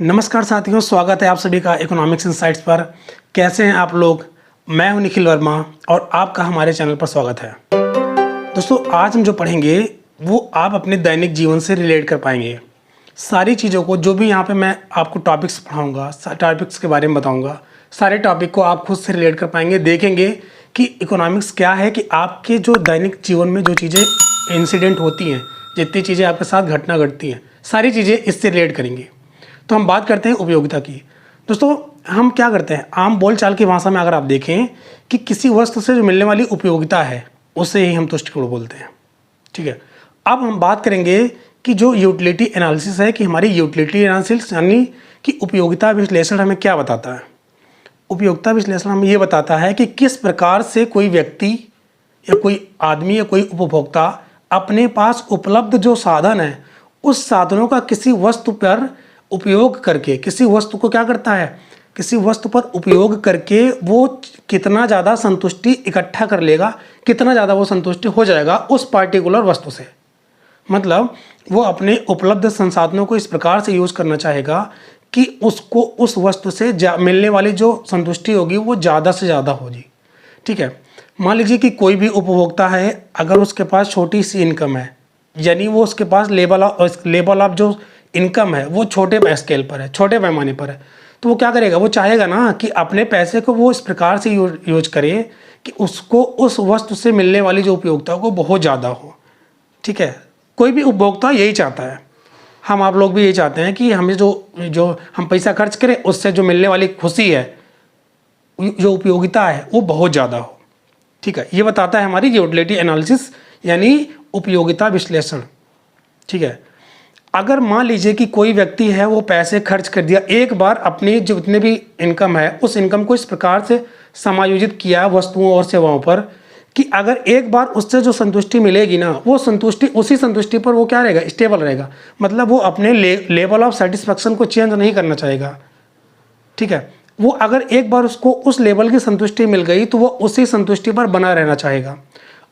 नमस्कार साथियों, स्वागत है आप सभी का इकोनॉमिक्स इनसाइट्स पर। कैसे हैं आप लोग? मैं हूं निखिल वर्मा और आपका हमारे चैनल पर स्वागत है। दोस्तों, आज हम जो पढ़ेंगे वो आप अपने दैनिक जीवन से रिलेट कर पाएंगे। सारी चीज़ों को जो भी यहाँ पे मैं आपको टॉपिक्स पढ़ाऊँगा, टॉपिक्स के बारे में बताऊँगा, सारे टॉपिक को आप खुद से रिलेट कर पाएंगे। देखेंगे कि इकोनॉमिक्स क्या है, कि आपके जो दैनिक जीवन में जो चीज़ें इंसिडेंट होती हैं, जितनी चीज़ें आपके साथ घटना घटती हैं, सारी चीज़ें इससे रिलेट करेंगे। तो हम बात करते हैं उपयोगिता की। दोस्तों, हम क्या करते हैं, आम बोलचाल की भाषा में अगर आप देखें कि किसी वस्तु से जो मिलने वाली उपयोगिता है उसे ही हम तुष्टिगुण बोलते हैं। ठीक है, अब हम बात करेंगे कि जो यूटिलिटी एनालिसिस है, कि हमारी यूटिलिटी एनालिसिस यानी कि उपयोगिता विश्लेषण हमें क्या बताता है। उपयोगिता विश्लेषण हमें ये बताता है कि किस प्रकार से कोई व्यक्ति या कोई आदमी या कोई उपभोक्ता अपने पास उपलब्ध जो साधन है उस साधनों का किसी वस्तु पर उपयोग करके, किसी वस्तु को क्या करता है, किसी वस्तु पर उपयोग करके वो कितना ज़्यादा संतुष्टि इकट्ठा कर लेगा, कितना ज़्यादा वो संतुष्टि हो जाएगा उस पार्टिकुलर वस्तु से। मतलब वो अपने उपलब्ध संसाधनों को इस प्रकार से यूज़ करना चाहेगा कि उसको उस वस्तु से मिलने वाली जो संतुष्टि होगी वो ज़्यादा से ज़्यादा होगी। ठीक है, मान लीजिए कि कोई भी उपभोक्ता है, अगर उसके पास छोटी सी इनकम है, यानी वो उसके पास लेवल ऑफ जो इनकम है वो छोटे स्केल पर है, छोटे पैमाने पर है, तो वो क्या करेगा, वो चाहेगा ना कि अपने पैसे को वो इस प्रकार से यूज करे कि उसको उस वस्तु से मिलने वाली जो उपयोगिता को बहुत ज़्यादा हो। ठीक है, कोई भी उपभोक्ता यही चाहता है, हम आप लोग भी यही चाहते हैं कि हमें जो हम पैसा खर्च करें उससे जो मिलने वाली खुशी है, जो उपयोगिता है वो बहुत ज़्यादा हो। ठीक है, ये बताता है हमारी यूटिलिटी एनालिसिस यानी उपयोगिता विश्लेषण। ठीक है, अगर मान लीजिए कि कोई व्यक्ति है वो पैसे खर्च कर दिया, एक बार अपनी जितने भी इनकम है उस इनकम को इस प्रकार से समायोजित किया वस्तुओं और सेवाओं पर कि अगर एक बार उससे जो संतुष्टि मिलेगी ना, वो संतुष्टि उसी संतुष्टि पर वो क्या रहेगा, स्टेबल रहेगा। मतलब वो अपने लेवल ऑफ सेटिस्फैक्शन को चेंज नहीं करना चाहेगा। ठीक है, वो अगर एक बार उसको उस लेवल की संतुष्टि मिल गई तो वो उसी संतुष्टि पर बना रहना चाहेगा,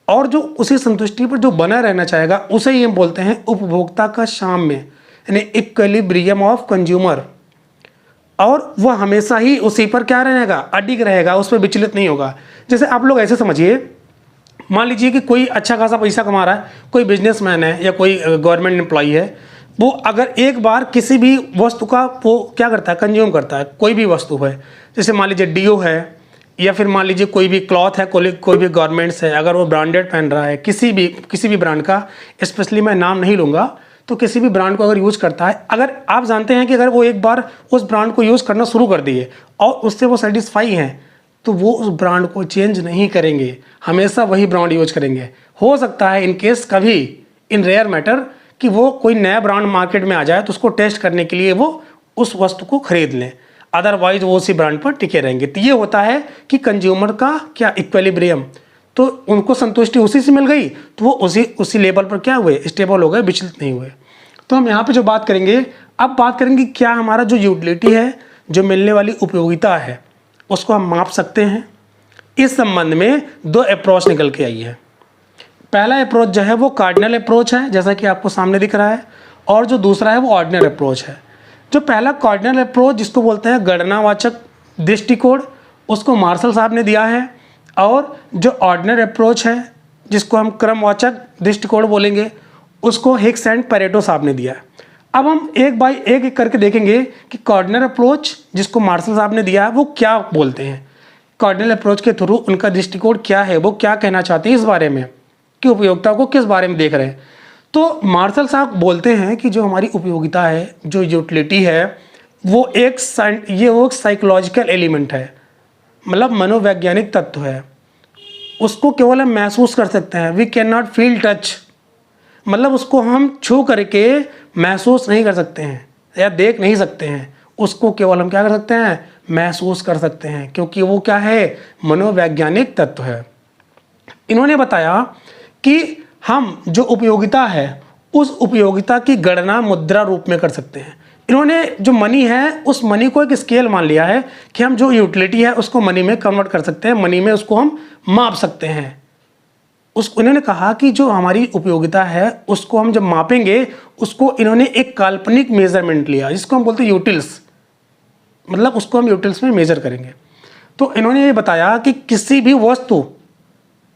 और जो उसी संतुष्टि पर जो बना रहना चाहेगा उसे ही हम बोलते हैं उपभोक्ता का साम्य, यानी इक्विलिब्रियम ऑफ कंज्यूमर। और वह हमेशा ही उसी पर क्या रहेगा, अडिग रहेगा, उस पर विचलित नहीं होगा। जैसे आप लोग ऐसे समझिए, मान लीजिए कि कोई अच्छा खासा पैसा कमा रहा है, कोई बिजनेसमैन है या कोई गवर्नमेंट एम्प्लॉई है, वो अगर एक बार किसी भी वस्तु का वो क्या करता है, कंज्यूम करता है, कोई भी वस्तु है, जैसे मान लीजिए डीओ है, या फिर मान लीजिए कोई भी क्लॉथ है, कोई भी गारमेंट्स है, अगर वो ब्रांडेड पहन रहा है, किसी भी ब्रांड का, स्पेशली मैं नाम नहीं लूँगा, तो किसी भी ब्रांड को अगर यूज़ करता है, अगर आप जानते हैं कि अगर वो एक बार उस ब्रांड को यूज़ करना शुरू कर दिए और उससे वो सेटिस्फाई हैं, तो वो उस ब्रांड को चेंज नहीं करेंगे, हमेशा वही ब्रांड यूज करेंगे। हो सकता है इन केस कभी, इन रेयर मैटर, कि वो कोई नया ब्रांड मार्केट में आ जाए तो उसको टेस्ट करने के लिए वो उस वस्तु को खरीद लें, अदरवाइज वो उसी ब्रांड पर टिके रहेंगे। तो ये होता है कि कंज्यूमर का क्या इक्विलिब्रियम, तो उनको संतुष्टि उसी से मिल गई तो वो उसी लेवल पर क्या हुए, स्टेबल हो गए, विचलित नहीं हुए। तो हम यहाँ पे जो बात करेंगे, अब बात करेंगे क्या हमारा जो यूटिलिटी है, जो मिलने वाली उपयोगिता है, उसको हम माप सकते हैं। इस संबंध में दो अप्रोच निकल के आई है। पहला अप्रोच जो है वो कार्डिनल अप्रोच है, जैसा कि आपको सामने दिख रहा है, और जो दूसरा है वो ऑर्डिनल अप्रोच है। जो पहला कार्डिनल अप्रोच, जिसको बोलते हैं गणनावाचक दृष्टिकोण, उसको मार्शल साहब ने दिया है, और जो ऑर्डिनल अप्रोच है, जिसको हम क्रमवाचक दृष्टिकोण बोलेंगे, उसको हिक्स एंड पैरेटो साहब ने दिया है। अब हम एक बाय एक करके देखेंगे कि कार्डिनल अप्रोच जिसको मार्शल साहब ने दिया है वो क्या बोलते हैं, कार्डिनल अप्रोच के थ्रू उनका दृष्टिकोण क्या है, वो क्या कहना चाहते हैं इस बारे में कि उपयोगिता को किस बारे में देख रहे हैं। तो मार्शल साहब बोलते हैं कि जो हमारी उपयोगिता है, जो यूटिलिटी है, वो एक साइकोलॉजिकल एलिमेंट है, मतलब मनोवैज्ञानिक तत्व है। उसको केवल हम महसूस कर सकते हैं, we can not feel touch, मतलब उसको हम छू करके महसूस नहीं कर सकते हैं या देख नहीं सकते हैं, उसको केवल हम क्या कर सकते हैं, महसूस कर सकते हैं, क्योंकि वो क्या है, मनोवैज्ञानिक तत्व है। इन्होंने बताया कि हम जो उपयोगिता है उस उपयोगिता की गणना मुद्रा रूप में कर सकते हैं। इन्होंने जो मनी है उस मनी को एक स्केल मान लिया है कि हम जो यूटिलिटी है उसको मनी में कन्वर्ट कर सकते हैं, मनी में उसको हम माप सकते हैं। इन्होंने कहा कि जो हमारी उपयोगिता है उसको हम जब मापेंगे, उसको इन्होंने एक काल्पनिक मेजरमेंट लिया जिसको हम बोलते हैं यूटिल्स, मतलब उसको हम यूटिल्स में मेजर करेंगे। तो इन्होंने ये बताया कि किसी भी वस्तु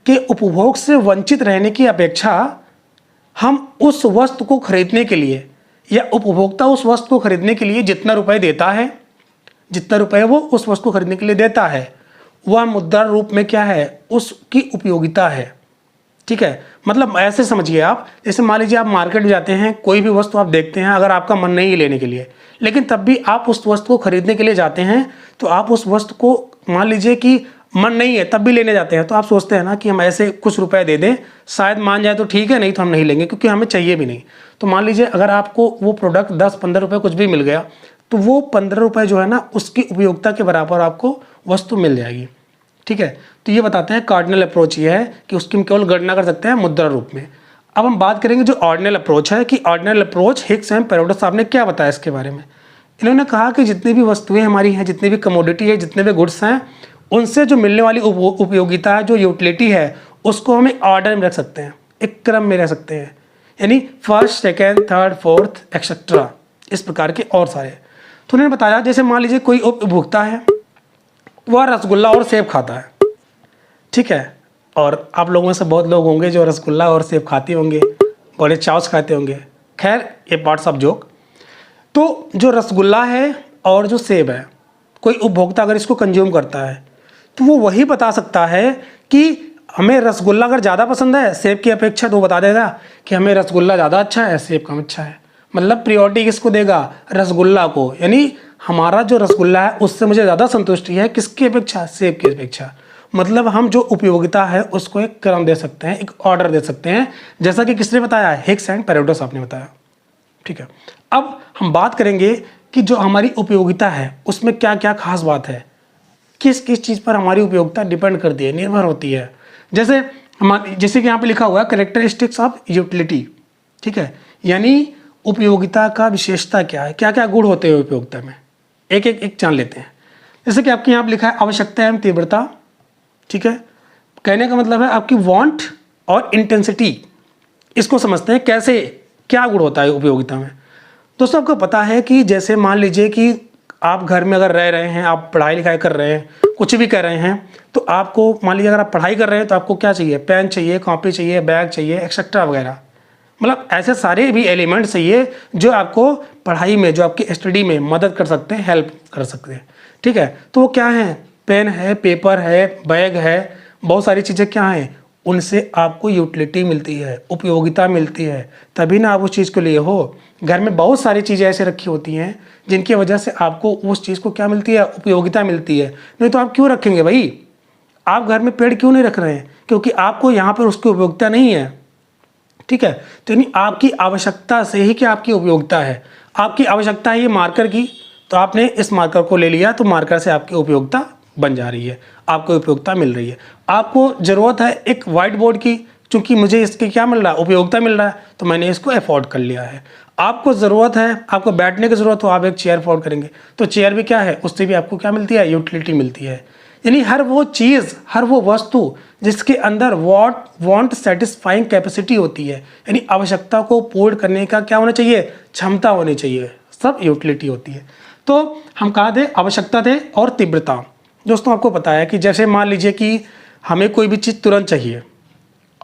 के उपभोग से वंचित रहने की अपेक्षा हम उस वस्तु को खरीदने के लिए, या उपभोक्ता उस वस्तु को खरीदने के लिए जितना रुपए देता है, जितना रुपए वो उस वस्तु को खरीदने के लिए देता है, वह मुद्रा रूप में क्या है, उसकी उपयोगिता है। ठीक है, मतलब ऐसे समझिए आप, जैसे मान लीजिए आप मार्केट में जाते हैं, कोई भी वस्तु आप देखते हैं, अगर आपका मन नहीं है लेने के लिए, लेकिन तब भी आप उस वस्तु को खरीदने के लिए जाते हैं, तो आप उस वस्तु को मान लीजिए कि मन नहीं है तब भी लेने जाते हैं, तो आप सोचते हैं ना कि हम ऐसे कुछ रुपए दे दें, शायद मान जाए तो ठीक है, नहीं तो हम नहीं लेंगे क्योंकि हमें चाहिए भी नहीं। तो मान लीजिए अगर आपको वो प्रोडक्ट 10-15 रुपये कुछ भी मिल गया, तो वो 15 रुपये जो है ना उसकी उपयोगिता के बराबर आपको वस्तु मिल जाएगी। ठीक है, तो ये बताते हैं कार्डिनल अप्रोच ये है कि उसकी हम केवल गणना कर सकते हैं मुद्रा रूप में। अब हम बात करेंगे जो ऑर्डिनल अप्रोच है, कि ऑर्डिनल अप्रोच हिग्स एंड पैराडोस साहब ने क्या बताया इसके बारे में। इन्होंने कहा कि जितनी भी वस्तुएं हमारी हैं, जितनी भी कमोडिटी है, जितने भी गुड्स हैं, उनसे जो मिलने वाली उपयोगिता है, जो यूटिलिटी है, उसको हम एक ऑर्डर में रख सकते हैं, एक क्रम में रख सकते हैं, यानी first, second, third, fourth etcetera, इस प्रकार के और सारे। तो उन्होंने बताया जैसे मान लीजिए कोई उपभोक्ता है, वह रसगुल्ला और सेब खाता है। ठीक है, और आप लोगों में से बहुत लोग होंगे जो रसगुल्ला और सेब खाते होंगे, बड़े चाव से खाते होंगे। खैर ये पार्ट्स ऑफ जोक। तो जो रसगुल्ला है और जो सेब है, कोई उपभोक्ता अगर इसको कंज्यूम करता है तो वो वही बता सकता है कि हमें रसगुल्ला अगर ज़्यादा पसंद है सेब की अपेक्षा, तो वो बता देगा कि हमें रसगुल्ला ज़्यादा अच्छा है, सेब कम अच्छा है। मतलब प्रियोरिटी किसको देगा, रसगुल्ला को, यानी हमारा जो रसगुल्ला है उससे मुझे ज़्यादा संतुष्टि है, किसकी अपेक्षा, सेब की अपेक्षा। मतलब हम जो उपयोगिता है उसको एक क्रम दे सकते हैं, एक ऑर्डर दे सकते हैं, जैसा कि किसने बताया, हिग्स एंड पैराडोस आपने बताया। ठीक है, अब हम बात करेंगे कि जो हमारी उपयोगिता है उसमें क्या क्या खास बात है, किस किस चीज़ पर हमारी उपयोगिता डिपेंड करती है, निर्भर होती है। जैसे कि यहाँ पे लिखा हुआ है कैरेक्टरिस्टिक्स ऑफ यूटिलिटी। ठीक है, यानी उपयोगिता का विशेषता क्या है, क्या क्या गुण होते हैं उपयोगिता में, एक एक एक जान लेते हैं। जैसे कि आपके यहाँ पे लिखा है आवश्यकता एवं तीव्रता। ठीक है, कहने का मतलब है आपकी वांट और इंटेंसिटी, इसको समझते हैं कैसे, क्या गुण होता है उपयोगिता में। दोस्तों आपको पता है कि जैसे मान लीजिए कि आप घर में अगर रह रहे हैं, आप पढ़ाई लिखाई कर रहे हैं, कुछ भी कर रहे हैं, तो आपको मान लीजिए अगर आप पढ़ाई कर रहे हैं तो आपको क्या चाहिए, पेन चाहिए, कॉपी चाहिए, बैग चाहिए, एक्सेट्रा वगैरह। मतलब ऐसे सारे भी एलिमेंट्स चाहिए जो आपको पढ़ाई में, जो आपकी स्टडी में मदद कर सकते हैं, हेल्प कर सकते हैं। ठीक है, तो वो क्या है, पेन है, पेपर है, बैग है, बहुत सारी चीज़ें क्या हैं, उनसे आपको यूटिलिटी मिलती है, उपयोगिता मिलती है, तभी ना आप उस चीज़ को लिए हो। घर में बहुत सारी चीज़ें ऐसे रखी होती हैं जिनकी वजह से आपको उस चीज़ को क्या मिलती है, उपयोगिता मिलती है। नहीं तो आप क्यों रखेंगे भाई, आप घर में पेड़ क्यों नहीं रख रहे हैं, क्योंकि आपको यहाँ पर उसकी उपयोगिता नहीं है। ठीक है, तो यानी आपकी आवश्यकता से ही क्या आपकी उपयोगिता है। आपकी आवश्यकता है ये मार्कर की, तो आपने इस मार्कर को ले लिया, तो मार्कर से आपकी उपयोगिता बन जा रही है, आपको उपयोगिता मिल रही है। आपको ज़रूरत है एक वाइट बोर्ड की, चूँकि मुझे इसकी क्या मिल रहा है, उपयोगिता मिल रहा है, तो मैंने इसको अफोर्ड कर लिया है। आपको ज़रूरत है, आपको बैठने की ज़रूरत हो, आप एक चेयर अफोर्ड करेंगे, तो चेयर भी क्या है, उससे भी आपको क्या मिलती है, यूटिलिटी मिलती है। यानी हर वो चीज़, हर वो वस्तु जिसके अंदर वांट सेटिस्फाइंग कैपेसिटी होती है, यानी आवश्यकता को पूर्ण करने का क्या होना चाहिए, क्षमता होनी चाहिए, सब यूटिलिटी होती है। तो हम कहा थे आवश्यकता थे और तीव्रता। दोस्तों आपको पता है कि जैसे मान लीजिए कि हमें कोई भी चीज़ तुरंत चाहिए,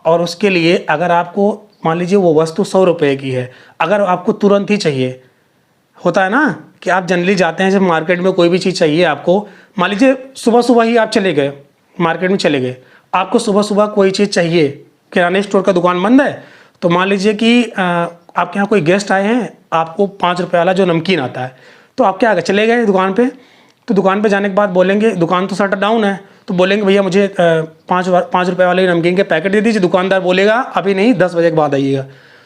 और उसके लिए अगर आपको मान लीजिए वो वस्तु 100 रुपये की है, अगर आपको तुरंत ही चाहिए, होता है ना कि आप जनरली जाते हैं जब मार्केट में कोई भी चीज़ चाहिए आपको, मान लीजिए सुबह सुबह ही आप चले गए मार्केट में, चले गए, आपको सुबह सुबह कोई चीज़ चाहिए, किराने स्टोर का दुकान बंद है, तो मान लीजिए कि आपके यहाँ कोई गेस्ट आए हैं, आपको 5 रुपये वाला जो नमकीन आता है, तो आप क्या चले गए दुकान पे, तो दुकान पे जाने के बाद बोलेंगे, दुकान तो शटर डाउन है, तो बोलेंगे भैया मुझे 5 रुपये वाले नमकीन के पैकेट दे दीजिए। दुकानदार बोलेगा अभी नहीं, 10 बजे के बाद आइएगा।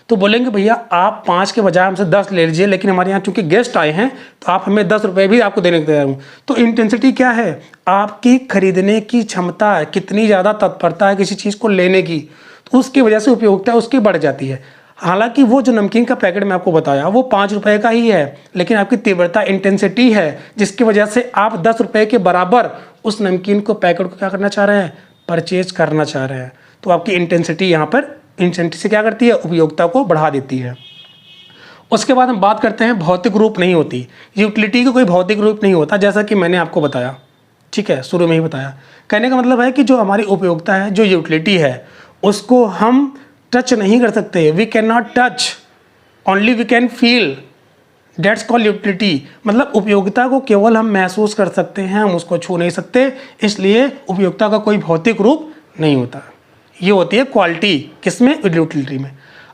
तो बोलेंगे भैया आप 5 के बजाय हमसे 10 ले लीजिए, लेकिन हमारे यहाँ चूंकि गेस्ट आए हैं तो आप हमें 10 रुपये भी आपको देने के तैयार हूँ। तो इंटेंसिटी क्या है, आपकी खरीदने की क्षमता है, कितनी ज़्यादा तत्परता है किसी चीज़ को लेने की, तो उसकी वजह से उपयोगिता उसकी बढ़ जाती है। हालांकि वो जो नमकीन का पैकेट मैं आपको बताया वो 5 रुपये का ही है, लेकिन आपकी तीव्रता इंटेंसिटी है जिसकी वजह से आप 10 रुपये के बराबर उस नमकीन को पैकेट को क्या करना चाह रहे हैं, परचेज करना चाह रहे हैं। तो आपकी इंटेंसिटी यहाँ पर इंटेंसिटी से क्या करती है, उपयोगिता को बढ़ा देती है। उसके बाद हम बात करते हैं भौतिक रूप नहीं होती। यूटिलिटी का कोई भौतिक रूप नहीं होता, जैसा कि मैंने आपको बताया, ठीक है, शुरू में ही बताया। कहने का मतलब है कि जो हमारी उपयोगिता है, जो यूटिलिटी है, उसको हम टच नहीं कर सकते। We can not touch, only we can feel, that's called utility. मतलब उपयोगिता को केवल हम महसूस कर सकते हैं, हम उसको छू नहीं सकते, इसलिए उपयोगिता का कोई भौतिक रूप नहीं होता। ये होती है क्वालिटी, किसमें, यूटिलिटी में।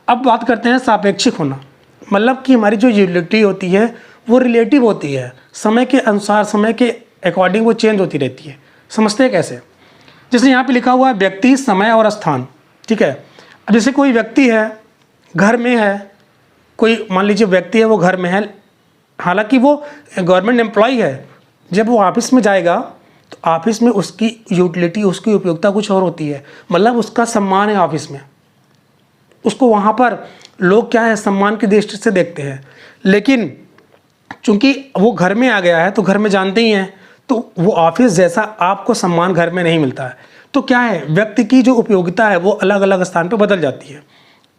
अब बात करते हैं सापेक्षिक होना। मतलब कि हमारी जो यूटिलिटी होती है वो रिलेटिव होती है, समय के अनुसार, समय के अकॉर्डिंग वो चेंज होती रहती है। समझते हैं कैसे? जैसे यहाँ पे लिखा हुआ है व्यक्ति, समय और स्थान, ठीक है। अब जैसे कोई व्यक्ति है, घर में है, कोई मान लीजिए व्यक्ति है, वो घर में है, हालांकि वो गवर्नमेंट एम्प्लॉय है, जब वो ऑफिस में जाएगा तो ऑफिस में उसकी यूटिलिटी, उसकी उपयोगिता कुछ और होती है। मतलब उसका सम्मान है ऑफिस में, उसको वहाँ पर लोग क्या है, सम्मान की दृष्टि से देखते हैं। लेकिन चूंकि वो घर में आ गया है तो घर में जानते ही हैं, तो वो ऑफिस जैसा आपको सम्मान घर में नहीं मिलता है। तो क्या है, व्यक्ति की जो उपयोगिता है वो अलग अलग स्थान पर बदल जाती है।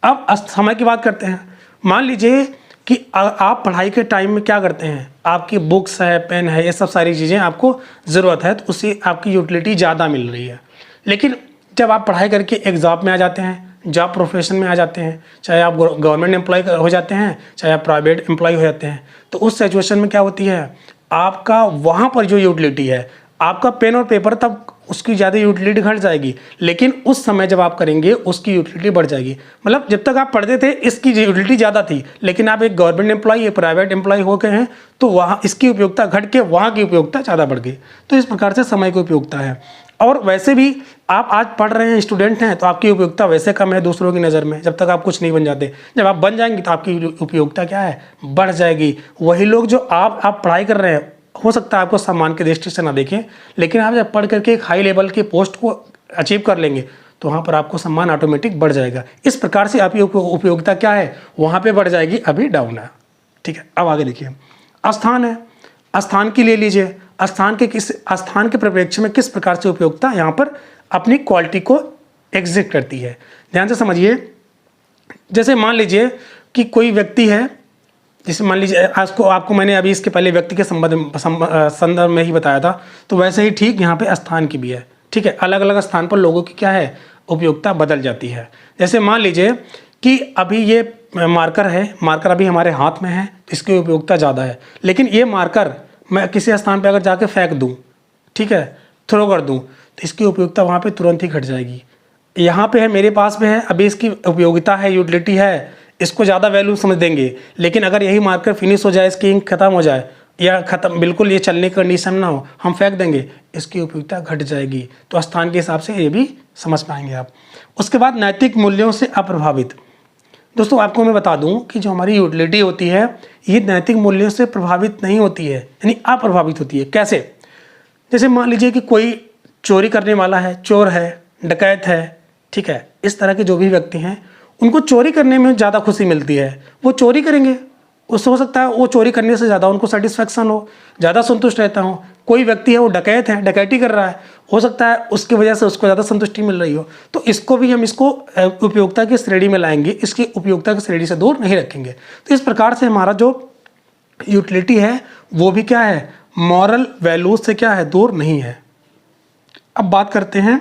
अब समय की बात करते हैं। मान लीजिए कि आप पढ़ाई के टाइम में क्या करते हैं, आपकी बुक्स है, पेन है, ये सब सारी चीज़ें आपको ज़रूरत है, तो उससे आपकी यूटिलिटी ज़्यादा मिल रही है। लेकिन जब आप पढ़ाई करके एक जॉब में आ जाते हैं, जॉब प्रोफेशन में आ जाते हैं, चाहे आप गवर्नमेंट एम्प्लॉय हो जाते हैं, चाहे आप प्राइवेट एम्प्लॉय हो जाते हैं, तो उस सिचुएशन में क्या होती है, आपका वहाँ पर जो यूटिलिटी है, आपका पेन और पेपर, तब उसकी ज़्यादा यूटिलिटी घट जाएगी। लेकिन उस समय जब आप करेंगे उसकी यूटिलिटी बढ़ जाएगी। मतलब जब तक आप पढ़ते थे इसकी यूटिलिटी ज़्यादा थी, लेकिन आप एक गवर्नमेंट एम्प्लॉय, प्राइवेट एम्प्लॉय हो गए हैं, तो वहाँ इसकी उपयोगिता घट के वहाँ की उपयोगिता ज़्यादा बढ़ गई। तो इस प्रकार से समय की उपयोगिता है। और वैसे भी आप आज पढ़ रहे हैं, स्टूडेंट हैं, तो आपकी उपयोगिता वैसे कम है दूसरों की नज़र में, जब तक आप कुछ नहीं बन जाते। जब आप बन जाएंगे तो आपकी उपयोगिता क्या है, बढ़ जाएगी। वही लोग जो आप पढ़ाई कर रहे हैं, हो सकता है आपको सम्मान की दृष्टि से ना देखें, लेकिन आप जब पढ़ करके एक हाई लेवल की पोस्ट को अचीव कर लेंगे तो वहाँ पर आपको सम्मान ऑटोमेटिक बढ़ जाएगा। इस प्रकार से आपकी उपयोगिता क्या है, वहाँ पे बढ़ जाएगी, अभी डाउन है, ठीक है। अब आगे देखिए, स्थान है, स्थान की ले लीजिए। स्थान के परिप्रेक्ष्य में किस प्रकार से उपयोगिता यहाँ पर अपनी क्वालिटी को एग्जिट करती है, ध्यान से समझिए। जैसे मान लीजिए कि कोई व्यक्ति है, जैसे मान लीजिए आपको मैंने अभी इसके पहले व्यक्ति के संदर्भ में ही बताया था, तो वैसे ही ठीक यहाँ पे स्थान की भी है, ठीक है। अलग अलग स्थान पर लोगों की क्या है, उपयोगिता बदल जाती है। जैसे मान लीजिए कि अभी ये मार्कर है, मार्कर अभी हमारे हाथ में है, इसकी उपयोगिता ज़्यादा है। लेकिन ये मार्कर मैं किसी स्थान पर अगर जाके फेंक दूँ, ठीक है, थ्रो कर दूँ, तो इसकी उपयोगिता वहाँ पर तुरंत ही घट जाएगी। यहाँ पे है, मेरे पास में है, अभी इसकी उपयोगिता है, यूटिलिटी है, इसको ज़्यादा वैल्यू समझ देंगे। लेकिन अगर यही मार्कर फिनिश हो जाए, इसकी इंक खत्म हो जाए, या खत्म बिल्कुल ये चलने की कंडीशन ना हो, हम फेंक देंगे, इसकी उपयोगिता घट जाएगी। तो स्थान के हिसाब से ये भी समझ पाएंगे आप। उसके बाद नैतिक मूल्यों से अप्रभावित। दोस्तों आपको मैं बता दूं कि जो हमारी यूटिलिटी होती है ये नैतिक मूल्यों से प्रभावित नहीं होती है, यानी अप्रभावित होती है। कैसे? जैसे मान लीजिए कि कोई चोरी करने वाला है, चोर है, डकैत है, ठीक है, इस तरह के जो भी व्यक्ति हैं उनको चोरी करने में ज़्यादा खुशी मिलती है, वो चोरी करेंगे। उससे हो सकता है वो चोरी करने से ज़्यादा उनको सेटिस्फेक्शन हो, ज़्यादा संतुष्ट रहता हो। कोई व्यक्ति है वो डकैत है, डकैती कर रहा है, हो सकता है उसकी वजह से उसको ज़्यादा संतुष्टि मिल रही हो। तो इसको भी हम इसको उपयोगिता की श्रेणी में लाएंगे, इसकी उपयोगिता की श्रेणी से दूर नहीं रखेंगे। तो इस प्रकार से हमारा जो यूटिलिटी है वो भी क्या है, मॉरल वैल्यूज से क्या है, दूर नहीं है। अब बात करते हैं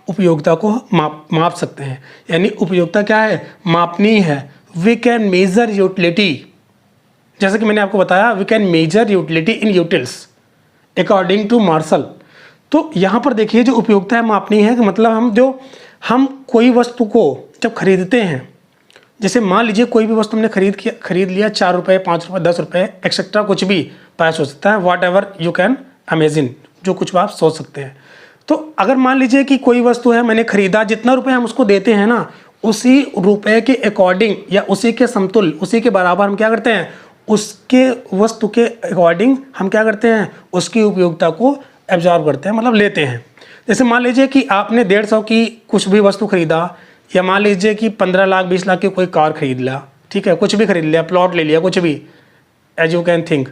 उपयोगिता को माप सकते हैं, यानी उपयोगिता क्या है, मापनीय है। वी कैन मेजर यूटिलिटी, जैसे कि मैंने आपको बताया, we can measure utility in utils according to Marshall. तो यहाँ पर देखिए जो उपयोगिता है मापनीय है, कि मतलब हम कोई वस्तु को जब खरीदते हैं, जैसे मान लीजिए कोई भी वस्तु हमने खरीद लिया, 4 रुपये, 5 रुपये, 10 रुपये, एक्सेट्रा कुछ भी प्राइस हो सकता है, what ever you can imagine, जो कुछ आप सोच सकते हैं। तो अगर मान लीजिए कि कोई वस्तु है मैंने खरीदा, जितना रुपए हम उसको देते हैं ना, उसी रुपए के अकॉर्डिंग या उसी के समतुल्य, उसी के बराबर हम क्या करते हैं, उसके वस्तु के अकॉर्डिंग हम क्या करते हैं, उसकी उपयोगिता को एब्जॉर्ब करते हैं, मतलब लेते हैं। जैसे मान लीजिए कि आपने 150 की कुछ भी वस्तु खरीदा, या मान लीजिए कि 15 लाख 20 लाख की कोई कार खरीद लिया, ठीक है, कुछ भी खरीद लिया, प्लॉट ले लिया, कुछ भी, एज यू कैन थिंक।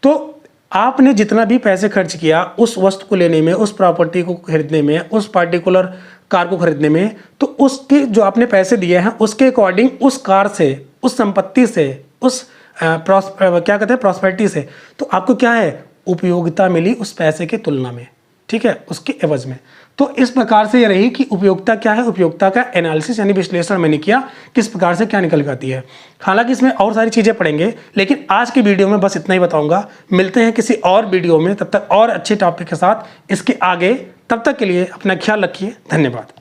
तो आपने जितना भी पैसे खर्च किया उस वस्तु को लेने में, उस प्रॉपर्टी को खरीदने में, उस पार्टिकुलर कार को खरीदने में, तो उसके जो आपने पैसे दिए हैं उसके अकॉर्डिंग उस कार से, उस संपत्ति से, उस क्या कहते हैं प्रॉस्पेरिटी से, तो आपको क्या है उपयोगिता मिली उस पैसे के तुलना में, ठीक है, उसके एवज में। तो इस प्रकार से ये रही कि उपयोगिता क्या है, उपयोगिता का एनालिसिस यानी विश्लेषण मैंने किया किस प्रकार से क्या निकल के आती है। हालांकि इसमें और सारी चीज़ें पढ़ेंगे, लेकिन आज की वीडियो में बस इतना ही बताऊंगा। मिलते हैं किसी और वीडियो में, तब तक और अच्छे टॉपिक के साथ इसके आगे। तब तक के लिए अपना ख्याल रखिए, धन्यवाद।